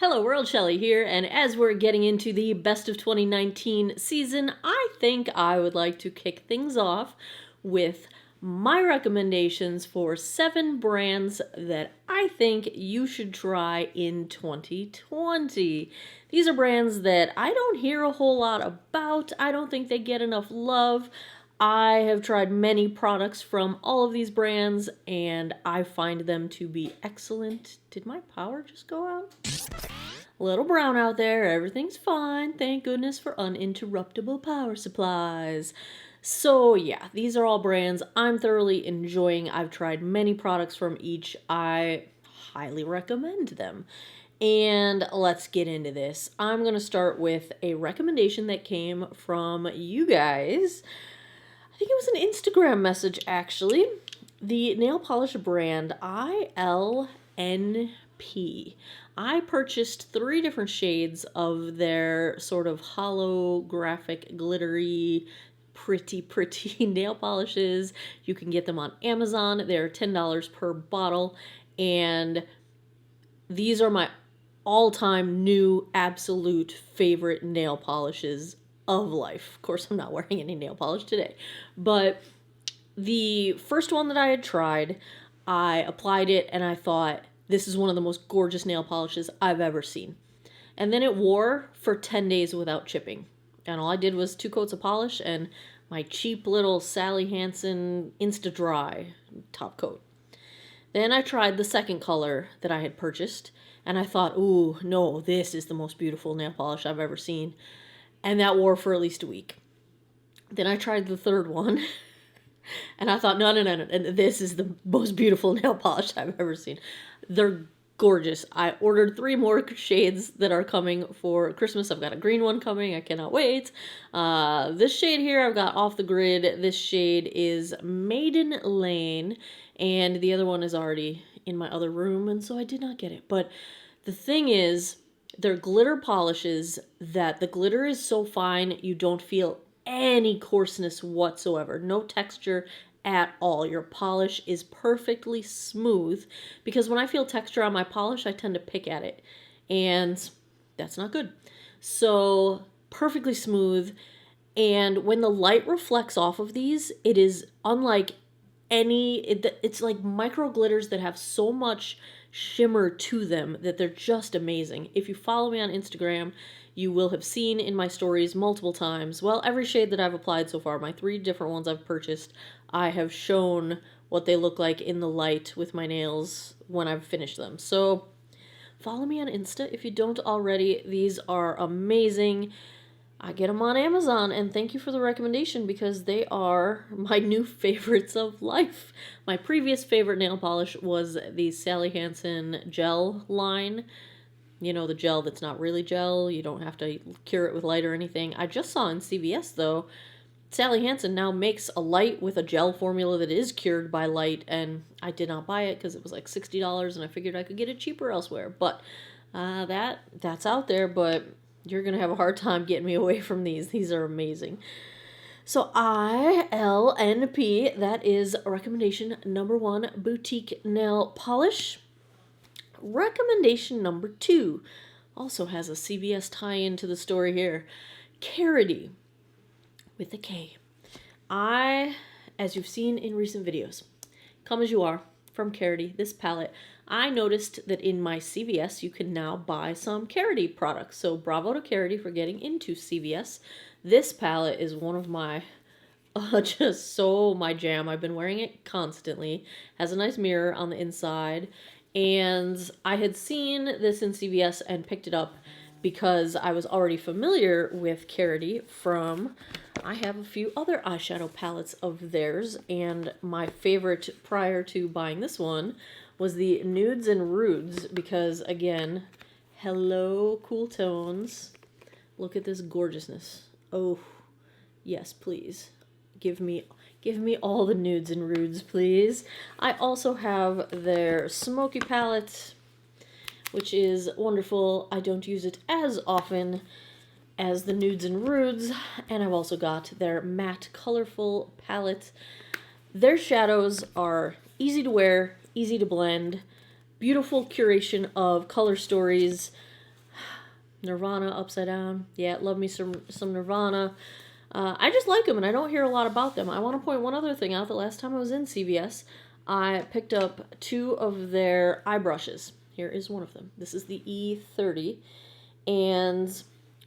Hello world, Shelly here, and as we're getting into the best of 2019 season, I think I would like to kick things off with my recommendations for 7 brands that I think you should try in 2020. These are brands that I don't hear a whole lot about. I don't think they get enough love. I have tried many products from all of these brands, and I find them to be excellent. Did my power just go out? A little brown out there, everything's fine. Thank goodness for uninterruptible power supplies. So yeah, these are all brands I'm thoroughly enjoying. I've tried many products from each. I highly recommend them. And let's get into this. I'm going to start with a recommendation that came from you guys. I think it was an Instagram message actually. The nail polish brand ILNP. I purchased 3 different shades of their sort of holographic, glittery, pretty nail polishes. You can get them on Amazon. They're $10 per bottle. And these are my all-time new absolute favorite nail polishes of life. Of course, I'm not wearing any nail polish today. But the first one that I had tried, I applied it and I thought, this is one of the most gorgeous nail polishes I've ever seen. And then it wore for 10 days without chipping. And all I did was 2 coats of polish and my cheap little Sally Hansen Insta Dry top coat. Then I tried the second color that I had purchased, and I thought, ooh, no, this is the most beautiful nail polish I've ever seen. And that wore for at least a week. Then I tried the third one, and I thought, no, this is the most beautiful nail polish I've ever seen. They're gorgeous. I ordered 3 more shades that are coming for Christmas. I've got a green one coming. I cannot wait. This shade here I've got off the grid. This shade is Maiden Lane, and the other one is already in my other room, and so I did not get it. But the thing is, they're glitter polishes that the glitter is so fine you don't feel any coarseness whatsoever. No texture at all. Your polish is perfectly smooth, because when I feel texture on my polish, I tend to pick at it, and that's not good. So perfectly smooth, and when the light reflects off of these, it is unlike it's like micro glitters that have so much shimmer to them that they're just amazing. If you follow me on Instagram, you will have seen in my stories multiple times, well, every shade that I've applied so far, my 3 different ones I've purchased, I have shown what they look like in the light with my nails when I've finished them. So follow me on Insta if you don't already. These are amazing. I get them on Amazon, and thank you for the recommendation, because they are my new favorites of life. My previous favorite nail polish was the Sally Hansen gel line. You know, the gel that's not really gel. You don't have to cure it with light or anything. I just saw in CVS, though, Sally Hansen now makes a light with a gel formula that is cured by light, and I did not buy it because it was like $60, and I figured I could get it cheaper elsewhere. But that's out there, but you're going to have a hard time getting me away from these. These are amazing. So ILNP, that is recommendation number 1, boutique nail polish. Recommendation number 2 also has a CVS tie-in to the story here. Karity, with a K. As you've seen in recent videos, Come As You Are from Karity, this palette, I noticed that in my CVS you can now buy some Karity products. So bravo to Karity for getting into CVS. This palette is one of my, just so my jam. I've been wearing it constantly. Has a nice mirror on the inside. And I had seen this in CVS and picked it up because I was already familiar with Karity from, I have a few other eyeshadow palettes of theirs, and my favorite prior to buying this one was the Nudes and Rudes, because again, hello cool tones. Look at this gorgeousness. Oh, yes, please. Give me all the Nudes and Rudes, please. I also have their Smoky palette, which is wonderful. I don't use it as often as the Nudes and Rudes, and I've also got their matte colorful palette. Their shadows are easy to wear, easy to blend, beautiful curation of color stories. Nirvana upside down. Yeah, love me some Nirvana. I just like them, and I don't hear a lot about them. I want to point one other thing out. The last time I was in CVS, I picked up 2 of their eye brushes. Here is one of them. This is the E30, and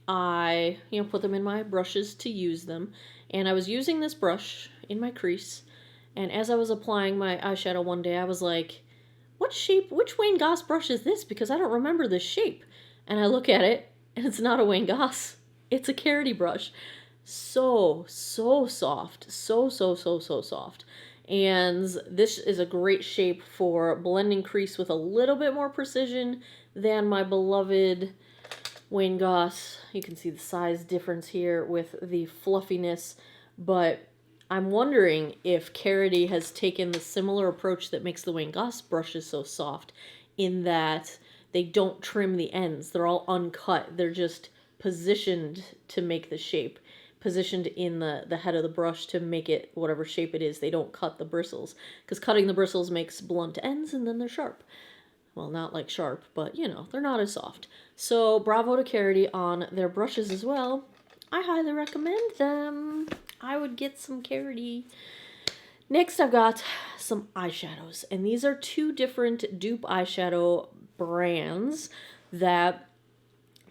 I, put them in my brushes to use them. And I was using this brush in my crease, and as I was applying my eyeshadow one day, I was like, what shape, which Wayne Goss brush is this? Because I don't remember this shape. And I look at it, and it's not a Wayne Goss. It's a Karity brush. So soft. So soft. And this is a great shape for blending crease with a little bit more precision than my beloved Wayne Goss. You can see the size difference here with the fluffiness, but I'm wondering if Karity has taken the similar approach that makes the Wayne Goss brushes so soft, in that they don't trim the ends. They're all uncut. They're just positioned to make the shape, positioned in the head of the brush to make it whatever shape it is. They don't cut the bristles, because cutting the bristles makes blunt ends and then they're sharp. Well, not like sharp, but they're not as soft. So bravo to Karity on their brushes as well. I highly recommend them. I would get some Karity. Next, I've got some eyeshadows, and these are 2 different dupe eyeshadow brands that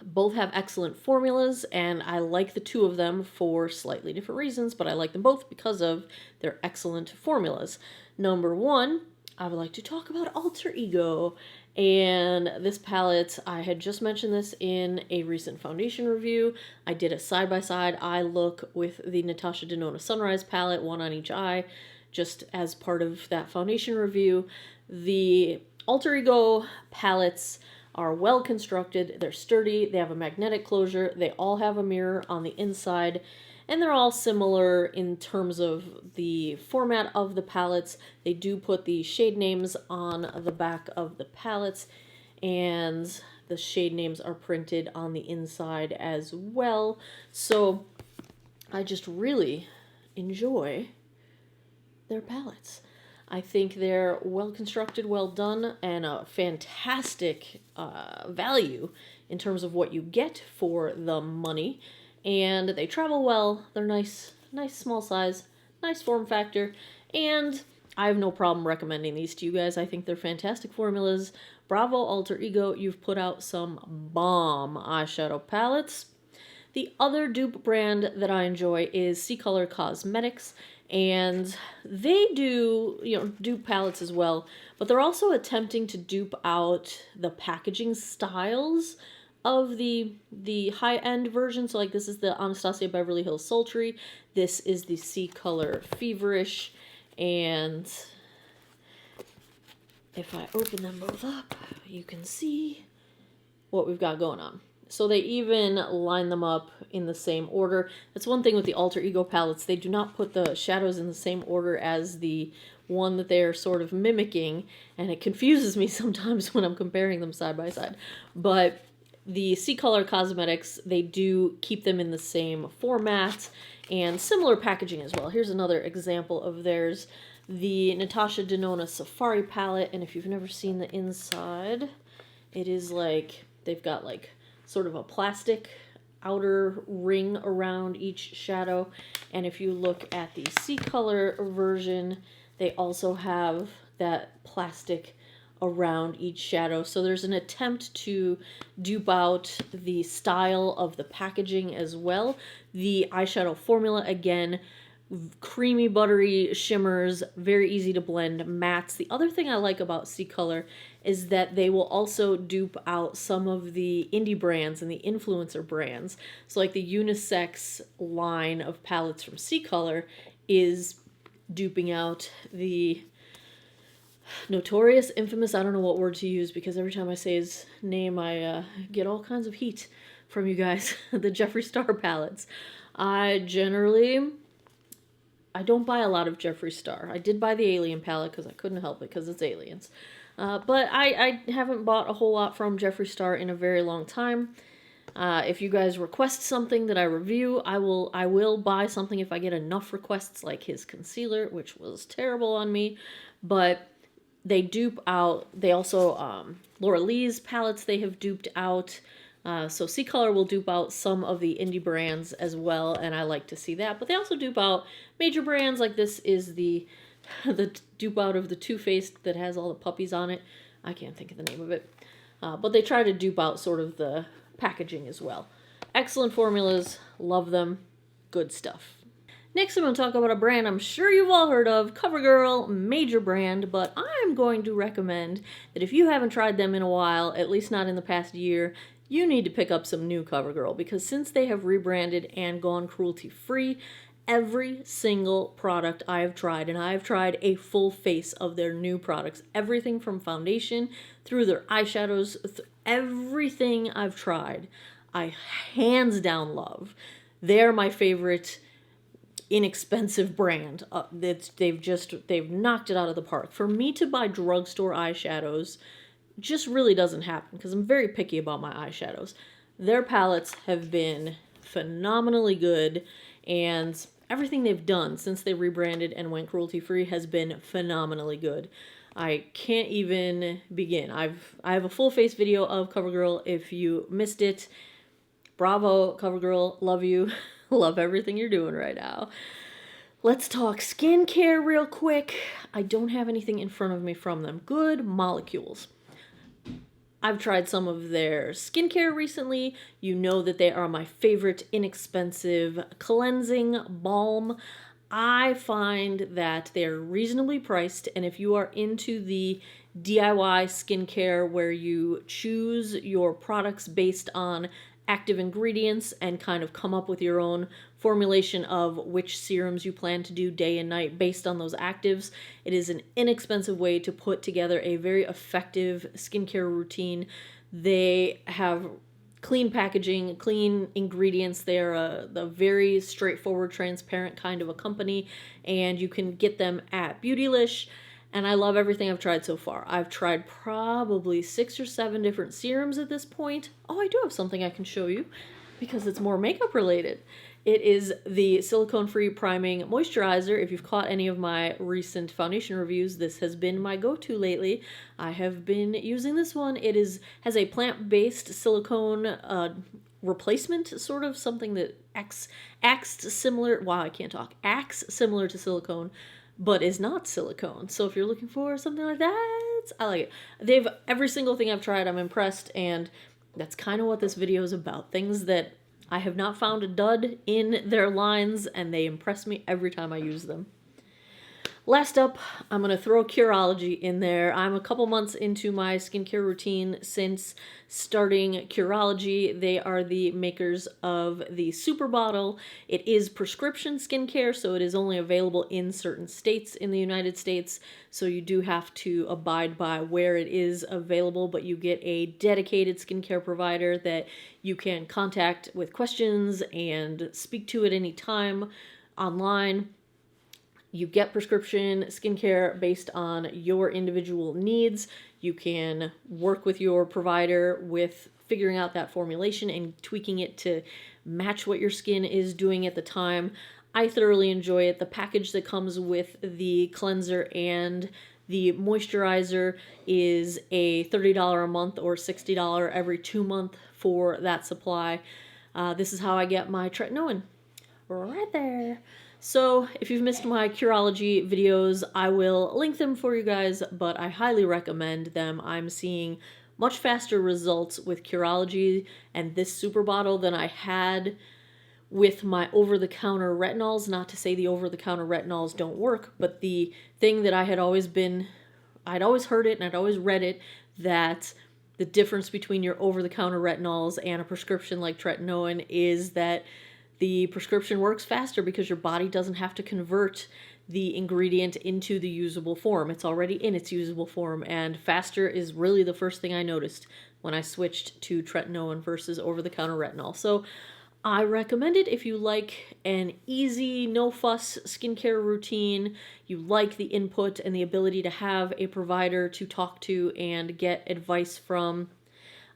both have excellent formulas, and I like the 2 of them for slightly different reasons, but I like them both because of their excellent formulas. Number 1, I would like to talk about Alter Ego. And this palette, I had just mentioned this in a recent foundation review. I did a side-by-side eye look with the Natasha Denona Sunrise palette, one on each eye, just as part of that foundation review. The Alter Ego palettes are well constructed, they're sturdy, they have a magnetic closure, they all have a mirror on the inside, and they're all similar in terms of the format of the palettes. They do put the shade names on the back of the palettes, and the shade names are printed on the inside as well. So I just really enjoy their palettes. I think they're well constructed, well done, and a fantastic value in terms of what you get for the money. And they travel well. They're nice small size, nice form factor, and I have no problem recommending these to you guys. I think they're fantastic formulas. Bravo, Alter Ego, you've put out some bomb eyeshadow palettes. The other dupe brand that I enjoy is CColor Cosmetics, and they do, dupe palettes as well, but they're also attempting to dupe out the packaging styles of the high-end version. So like, this is the Anastasia Beverly Hills Sultry, this is the CColor Feverish, and if I open them both up, you can see what we've got going on. So they even line them up in the same order. That's one thing with the Alter Ego palettes. They do not put the shadows in the same order as the one that they're sort of mimicking, and it confuses me sometimes when I'm comparing them side by side. But the CColor Cosmetics, they do keep them in the same format and similar packaging as well. Here's another example of theirs, the Natasha Denona Safari palette, and if you've never seen the inside, it is like, they've got like sort of a plastic outer ring around each shadow, and if you look at the CColor version, they also have that plastic around each shadow. So there's an attempt to dupe out the style of the packaging as well. The eyeshadow formula, again, creamy buttery shimmers, very easy to blend, mattes. The other thing I like about CColor is that they will also dupe out some of the indie brands and the influencer brands. So like the unisex line of palettes from CColor is duping out the notorious, infamous, I don't know what word to use, because every time I say his name I get all kinds of heat from you guys, the Jeffree Star palettes. I don't buy a lot of Jeffree Star. I did buy the Alien palette because I couldn't help it because it's aliens. But I haven't bought a whole lot from Jeffree Star in a very long time. If you guys request something that I review, I will buy something if I get enough requests, like his concealer, which was terrible on me. But they dupe out, they also, Laura Lee's palettes they have duped out. So CColor will dupe out some of the indie brands as well, and I like to see that. But they also dupe out major brands, like this is the the dupe out of the Too Faced that has all the puppies on it. I can't think of the name of it. But they try to dupe out sort of the packaging as well. Excellent formulas, love them, good stuff. Next, I'm going to talk about a brand I'm sure you've all heard of, CoverGirl, major brand, but I'm going to recommend that if you haven't tried them in a while, at least not in the past year, you need to pick up some new CoverGirl, because since they have rebranded and gone cruelty-free, every single product I have tried, and I have tried a full face of their new products, everything from foundation through their eyeshadows, everything I've tried, I hands down love. They're my favorite inexpensive brand. They've knocked it out of the park. For me to buy drugstore eyeshadows just really doesn't happen, because I'm very picky about my eyeshadows. Their palettes have been phenomenally good, and everything they've done since they rebranded and went cruelty-free has been phenomenally good. I can't even begin. I have a full face video of CoverGirl. If you missed it, bravo, CoverGirl. Love you. Love everything you're doing right now. Let's talk skincare real quick. I don't have anything in front of me from them. Good molecules. I've tried some of their skincare recently. You know that they are my favorite inexpensive cleansing balm. I find that they're reasonably priced, and if you are into the DIY skincare where you choose your products based on active ingredients and kind of come up with your own formulation of which serums you plan to do day and night based on those actives, it is an inexpensive way to put together a very effective skincare routine. They have clean packaging, clean ingredients. They're a very straightforward, transparent kind of a company, and you can get them at Beautylish. And I love everything I've tried so far. I've tried probably 6 or 7 different serums at this point. Oh, I do have something I can show you because it's more makeup related. It is the silicone-free priming moisturizer. If you've caught any of my recent foundation reviews, this has been my go-to lately. I have been using this one. It has a plant-based silicone replacement, sort of something that acts similar. Wow, I can't talk. Acts similar to silicone, but is not silicone. So if you're looking for something like that, I like it. Every single thing I've tried, I'm impressed, and that's kind of what this video is about. Things that I have not found a dud in their lines, and they impress me every time I use them. Last up, I'm going to throw Curology in there. I'm a couple months into my skincare routine since starting Curology. They are the makers of the Super Bottle. It is prescription skincare, so it is only available in certain states in the United States. So you do have to abide by where it is available, but you get a dedicated skincare provider that you can contact with questions and speak to at any time online. You get prescription skincare based on your individual needs. You can work with your provider with figuring out that formulation and tweaking it to match what your skin is doing at the time. I thoroughly enjoy it. The package that comes with the cleanser and the moisturizer is a $30 a month or $60 every 2 months for that supply. This is how I get my tretinoin. Right there. So if you've missed my Curology videos, I will link them for you guys, but I highly recommend them. I'm seeing much faster results with Curology and this super bottle than I had with my over-the-counter retinols. Not to say the over-the-counter retinols don't work, but the thing that I'd always heard it and I'd always read it, that the difference between your over-the-counter retinols and a prescription like tretinoin is that the prescription works faster because your body doesn't have to convert the ingredient into the usable form. It's already in its usable form, and faster is really the first thing I noticed when I switched to tretinoin versus over-the-counter retinol. So I recommend it if you like an easy, no-fuss skincare routine, you like the input and the ability to have a provider to talk to and get advice from.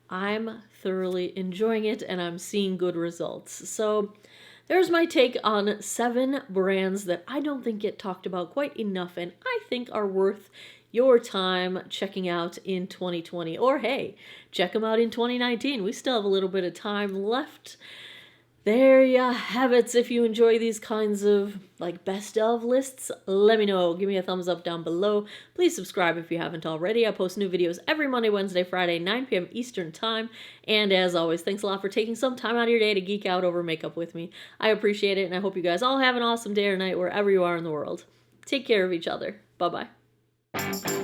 I'm thoroughly enjoying it, and I'm seeing good results. So there's my take on 7 brands that I don't think get talked about quite enough, and I think are worth your time checking out in 2020. Or hey, check them out in 2019. We still have a little bit of time left. There you have it. If you enjoy these kinds of like best of lists, let me know. Give me a thumbs up down below. Please subscribe if you haven't already. I post new videos every Monday, Wednesday, Friday, 9 p.m. Eastern Time. And as always, thanks a lot for taking some time out of your day to geek out over makeup with me. I appreciate it, and I hope you guys all have an awesome day or night wherever you are in the world. Take care of each other. Bye-bye.